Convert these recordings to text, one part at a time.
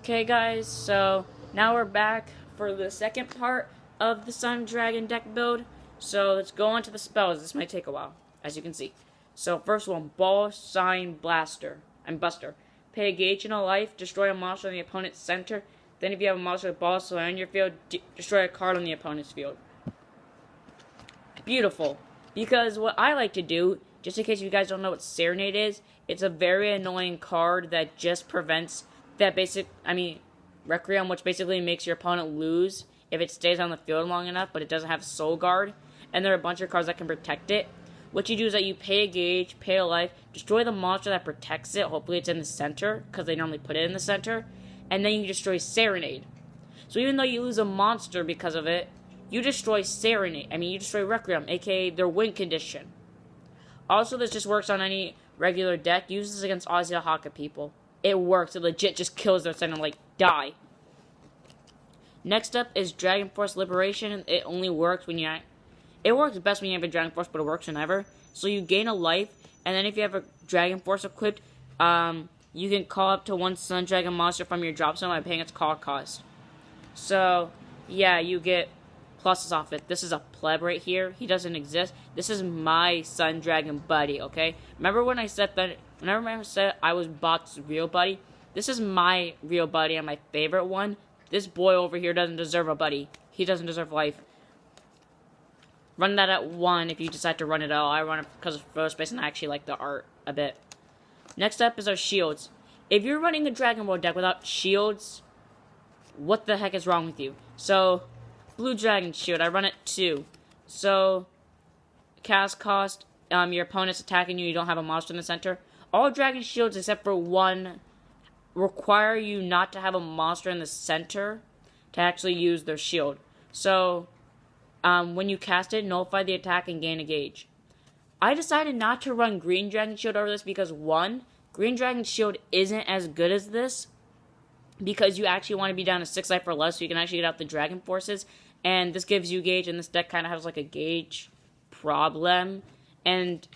Okay guys, so now we're back for the second part of the Sun Dragon deck build. So let's go on to the spells. This might take a while, as you can see. So first one, Ball Sign Blaster. I'm Buster. Pay a gauge in a life, destroy a monster in the opponent's center. Then if you have a monster with Ball Sign on your field, destroy a card on the opponent's field. Beautiful. Because what I like to do, just in case you guys don't know what Serenade is, it's a very annoying card that just prevents that Requiem, which basically makes your opponent lose if it stays on the field long enough, but it doesn't have Soul Guard. And there are a bunch of cards that can protect it. What you do is that you pay a gauge, pay a life, destroy the monster that protects it. Hopefully it's in the center, because they normally put it in the center. And then you destroy Serenade. So even though you lose a monster because of it, you destroy Serenade. You destroy Requiem, aka their win condition. Also, this just works on any regular deck. Use this against Ozzy Haka people. It works. It legit just kills their center, like, die. Next up is Dragon Force Liberation. It only works when it works best when you have a Dragon Force, but it works whenever. So you gain a life, and then if you have a Dragon Force equipped, you can call up to one Sun Dragon monster from your drop zone by paying its call cost. So, yeah, you get pluses off it. This is a pleb right here. He doesn't exist. This is my Sun Dragon buddy, okay? Remember when I said that, whenever I said I was Bot's real buddy? This is my real buddy and my favorite one. This boy over here doesn't deserve a buddy. He doesn't deserve life. Run that at 1 if you decide to run it at all. I run it because of photo space and I actually like the art a bit. Next up is our shields. If you're running a Dragon Ball deck without shields, what the heck is wrong with you? So, Blue Dragon Shield, I run it 2. So, cast cost, your opponent's attacking you, you don't have a monster in the center. All Dragon Shields except for one require you not to have a monster in the center to actually use their shield. So, when you cast it, nullify the attack and gain a gauge. I decided not to run Green Dragon Shield over this because, 1, Green Dragon Shield isn't as good as this because you actually want to be down to 6 life or less so you can actually get out the Dragon Forces. And this gives you gauge, and this deck kind of has like a gauge problem. And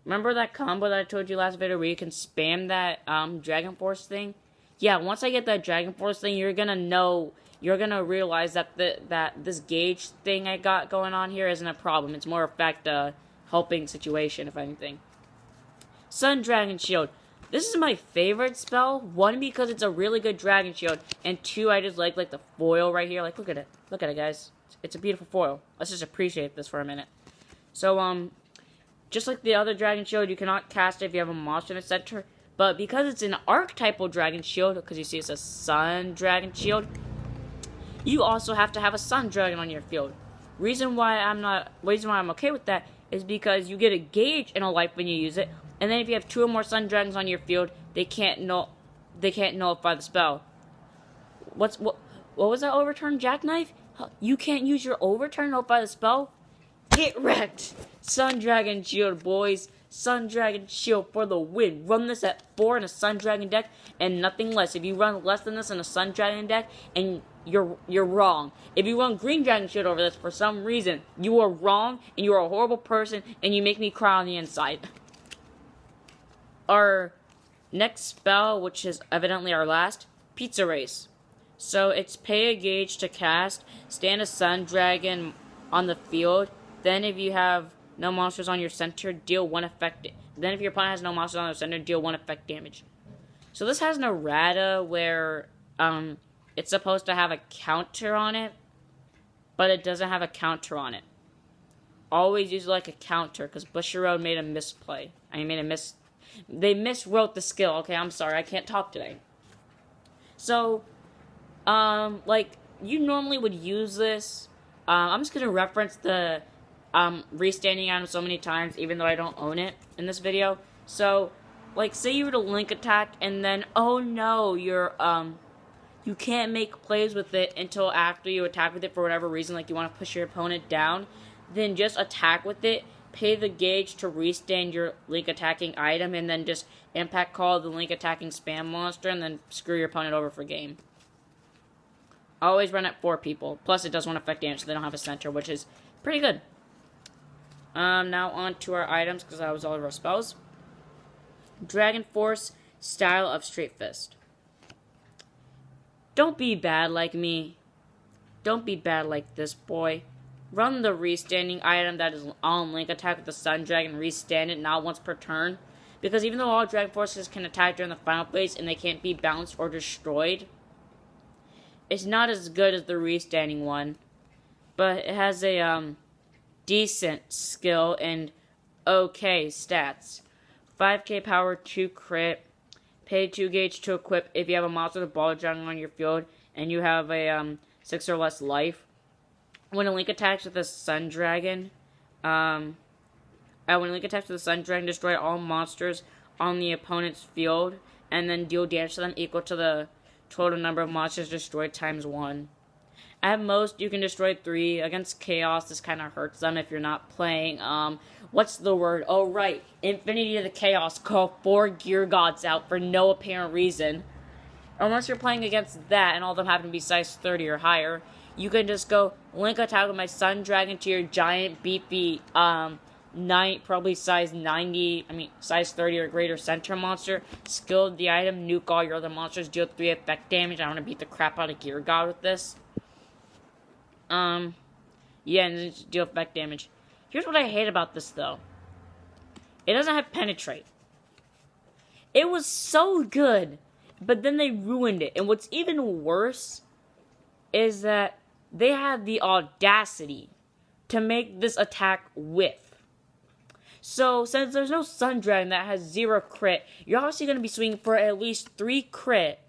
remember that combo that I told you last video where you can spam that Dragon Force thing? Yeah, once I get that Dragon Force thing, you're gonna realize that this gauge thing I got going on here isn't a problem. It's more a fact helping situation, if anything. Sun Dragon Shield. This is my favorite spell. 1, because it's a really good Dragon Shield, and 2, I just like the foil right here. Like, look at it. Look at it, guys. It's a beautiful foil. Let's just appreciate this for a minute. So, just like the other Dragon Shield, you cannot cast it if you have a monster in the center. But because it's an archetypal Dragon Shield, because you see it's a Sun Dragon Shield, you also have to have a Sun Dragon on your field. Reason why I'm okay with that is because you get a gauge in a life when you use it, and then if you have 2 or more Sun Dragons on your field, they can't nullify the spell. What was that overturn jackknife? You can't use your overturn to nullify the spell? Get wrecked! Sun Dragon Shield, boys. Sun Dragon Shield for the win. Run this at 4 in a Sun Dragon deck and nothing less. If you run less than this in a Sun Dragon deck, and you're wrong. If you run Green Dragon Shield over this for some reason, you are wrong and you are a horrible person and you make me cry on the inside. Our next spell, which is evidently our last, Pizza Race. So it's pay a gauge to cast, stand a Sun Dragon on the field, then if you have no monsters on your center, deal 1 effect. Then if your opponent has no monsters on their center, deal 1 effect damage. So this has an errata where it's supposed to have a counter on it, but it doesn't have a counter on it. Always use it like a counter, because Bushiroad made a misplay. They miswrote the skill. Okay, I'm sorry, I can't talk today. So, you normally would use this. I'm just gonna reference the restanding item so many times, even though I don't own it in this video. So, say you were to link attack, and then, oh no, you can't make plays with it until after you attack with it for whatever reason, like you want to push your opponent down, then just attack with it, pay the gauge to restand your link attacking item, and then just impact call the link attacking spam monster, and then screw your opponent over for game. Always run at 4 people. Plus, it does 1 effect damage, so they don't have a center, which is pretty good. Now on to our items, because that was all of our spells. Dragon Force, Style of Straight Fist. Don't be bad like me. Don't be bad like this boy. Run the restanding item that is on Link Attack with the Sun Dragon, restand it not once per turn. Because even though all Dragon Forces can attack during the final phase and they can't be bounced or destroyed, it's not as good as the restanding one. But it has a decent skill and okay stats. 5k power, 2 crit, pay 2 gauge to equip if you have a monster with ball dragon on your field and you have a 6 or less life. When a Link attacks with a Sun Dragon, when a Link attacks with a Sun Dragon, destroy all monsters on the opponent's field and then deal damage to them equal to the total number of monsters destroyed times 1. At most, you can destroy 3. Against Chaos, this kind of hurts them if you're not playing, what's the word? Oh, right. Infinity of the Chaos. Call 4 Gear Gods out for no apparent reason. Unless you're playing against that and all of them happen to be size 30 or higher, you can just go Link Attack with my Sun Dragon to your giant, beefy, probably size 30 or greater center monster. Skill the item, nuke all your other monsters, deal 3 effect damage. I want to beat the crap out of Gear God with this. Yeah, and then just deal effect damage. Here's what I hate about this, though. It doesn't have Penetrate. It was so good, but then they ruined it. And what's even worse is that they had the audacity to make this attack whiff. So, since there's no Sun Dragon that has 0 crit, you're obviously going to be swinging for at least 3 crit.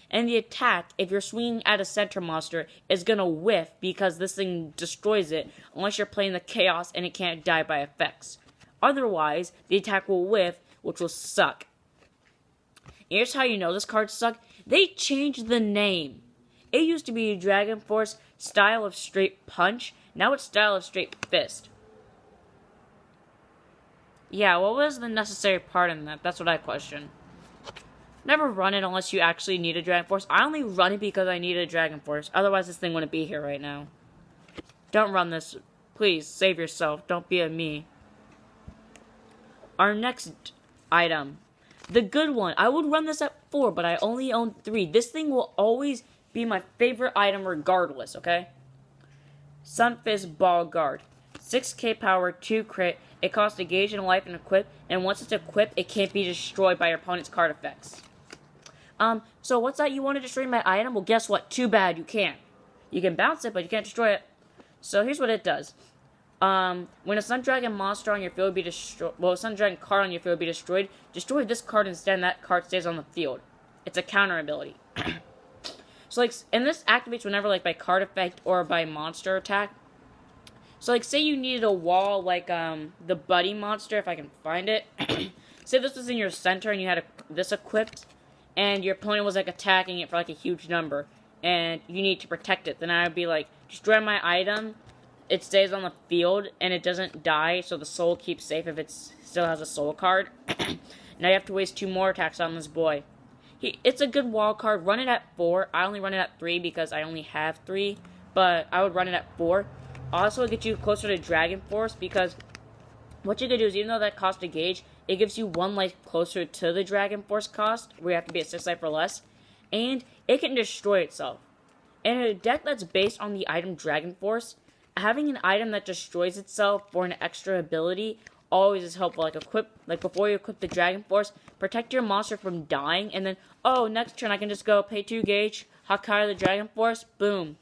And the attack, if you're swinging at a center monster, is going to whiff because this thing destroys it unless you're playing the Chaos and it can't die by effects. Otherwise, the attack will whiff, which will suck. Here's how you know this card sucked. They changed the name. It used to be Dragon Force Style of Straight Punch. Now it's Style of Straight Fist. Yeah, what was the necessary part in that? That's what I question. Never run it unless you actually need a Dragon Force. I only run it because I need a Dragon Force. Otherwise, this thing wouldn't be here right now. Don't run this. Please, save yourself. Don't be a me. Our next item. The good one. I would run this at 4, but I only own 3. This thing will always be my favorite item regardless, okay? Sunfist Ball Guard. 6k power, 2 crit. It costs a gauge and life and equip. And once it's equipped, it can't be destroyed by your opponent's card effects. So what's that? You want to destroy my item? Well, guess what? Too bad, you can't. You can bounce it, but you can't destroy it. So here's what it does. When a Sun Dragon monster on your field be destroyed, a Sun Dragon card on your field be destroyed, destroy this card instead, and that card stays on the field. It's a counter ability. So, and this activates whenever, by card effect or by monster attack. So, say you needed a wall, the Buddy monster, if I can find it. Say this was in your center and you had this equipped, and your opponent was, attacking it for, a huge number, and you need to protect it. Then I would be destroy my item, it stays on the field, and it doesn't die, so the soul keeps safe if it still has a soul card. Now you have to waste 2 more attacks on this boy. It's a good wall card. Run it at 4. I only run it at 3 because I only have 3, but I would run it at 4. Also, it gets you closer to Dragon Force because what you can do is, even though that costs a gauge, it gives you 1 life closer to the Dragon Force cost, where you have to be at 6 life or less, and it can destroy itself. In a deck that's based on the item Dragon Force, having an item that destroys itself for an extra ability always is helpful. Before you equip the Dragon Force, protect your monster from dying, and then, next turn I can just go pay 2 gauge, Hakai the Dragon Force, boom.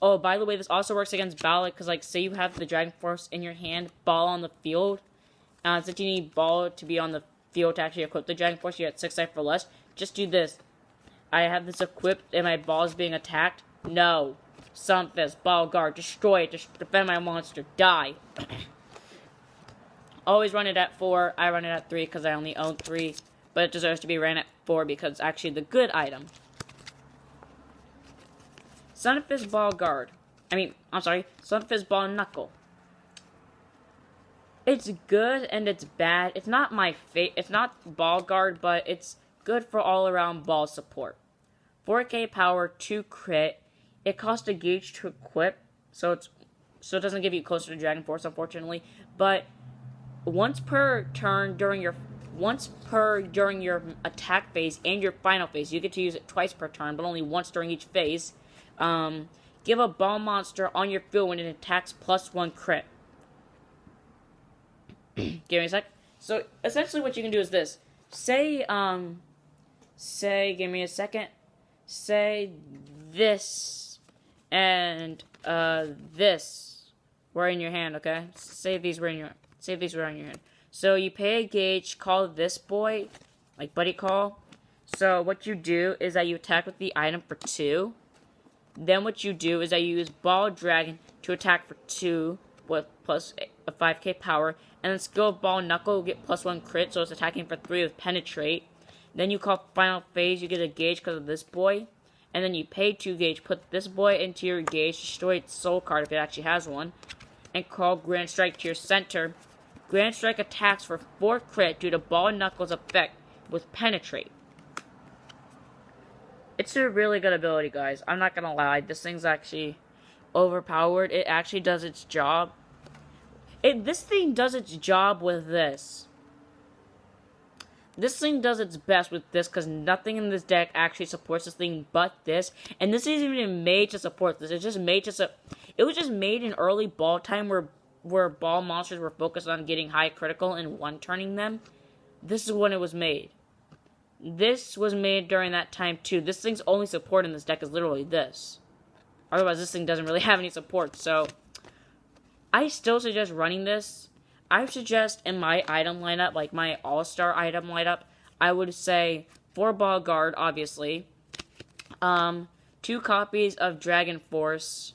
Oh, by the way, this also works against Ball, because, say you have the Dragon Force in your hand, Ball on the field, since you need Ball to be on the field to actually equip the Dragon Force, you get 6 life or less, just do this. I have this equipped, and my Ball is being attacked. No. Sunfist, Ball Guard, destroy it, just defend my monster, die. Always run it at 4, I run it at 3 because I only own 3, but it deserves to be ran at 4 because it's actually the good item. Sunfist Ball Guard. Sunfist Ball Knuckle. It's good and it's bad. It's not it's not Ball Guard, but it's good for all-around ball support. 4k power, 2 crit. It costs a gauge to equip, so it doesn't give you closer to Dragon Force, unfortunately. But once per turn during your once per during your attack phase and your final phase. You get to use it twice per turn, but only once during each phase. Give a ball monster on your field when it attacks +1 crit. Give me a sec. So essentially what you can do is this. Say, give me a second. Say this and this were in your hand, okay? Say these were in your hand. So you pay a gauge, call this boy, like buddy call. So what you do is that you attack with the item for 2. Then what you do is that you use Ball Dragon to attack for 2 with plus a 5k power. And then skill of Ball Knuckle will get +1 crit, so it's attacking for 3 with Penetrate. Then you call Final Phase, you get a gauge because of this boy. And then you pay 2 gauge, put this boy into your gauge, destroy its soul card if it actually has one. And call Grand Strike to your center. Grand Strike attacks for 4 crit due to Ball Knuckles effect with Penetrate. It's a really good ability, guys. I'm not gonna lie. This thing's actually overpowered. It actually does its job. This thing does its job with this. This thing does its best with this because nothing in this deck actually supports this thing but this. And this isn't even made to support this. It's just made to it was just made in early ball time where ball monsters were focused on getting high critical and one-turning them. This is when it was made. This was made during that time too. This thing's only support in this deck is literally this. Otherwise, this thing doesn't really have any support. So, I still suggest running this. I suggest in my item lineup, like my all-star item lineup, I would say 4 Ball Guard, obviously. 2 copies of Dragon Force,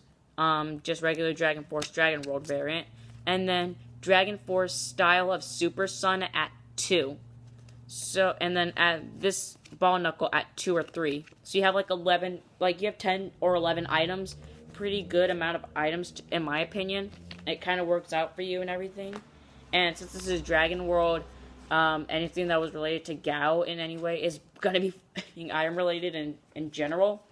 just regular Dragon Force Dragon World variant. And then Dragon Force Style of Super Sun at 2. So, and then at this Ball Knuckle at 2 or 3. So you have like 11, like you have 10 or 11 items. Pretty good amount of items, in my opinion. It kind of works out for you and everything. And since this is Dragon World, anything that was related to Gao in any way is going to be item related in general.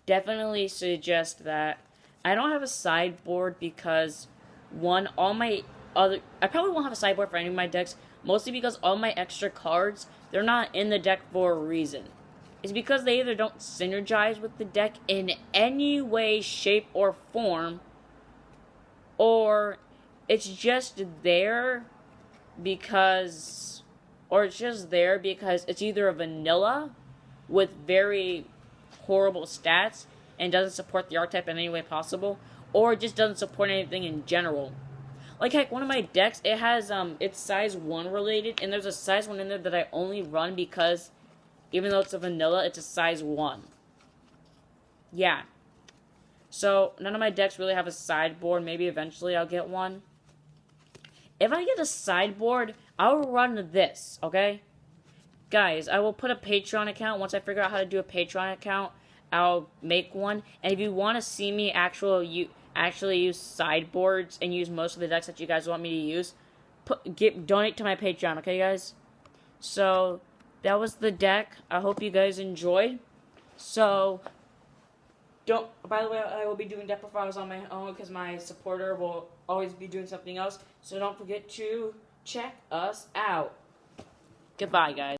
Definitely suggest that. I don't have a sideboard because, one, I probably won't have a sideboard for any of my decks. Mostly because all my extra cards, they're not in the deck for a reason. It's because they either don't synergize with the deck in any way, shape, or form, or it's just there because it's either a vanilla with very horrible stats and doesn't support the archetype in any way possible, or it just doesn't support anything in general. Like, heck, one of my decks, it has, it's size 1 related, and there's a size 1 in there that I only run because, even though it's a vanilla, it's a size 1. Yeah. So, none of my decks really have a sideboard. Maybe eventually I'll get one. If I get a sideboard, I'll run this, okay? Guys, I will put a Patreon account. Once I figure out how to do a Patreon account, I'll make one. And if you want to see me actually use sideboards and use most of the decks that you guys want me to use, donate to my Patreon, okay, guys? So, that was the deck. I hope you guys enjoyed. So, by the way, I will be doing deck profiles on my own because my supporter will always be doing something else. So don't forget to check us out. Goodbye, guys.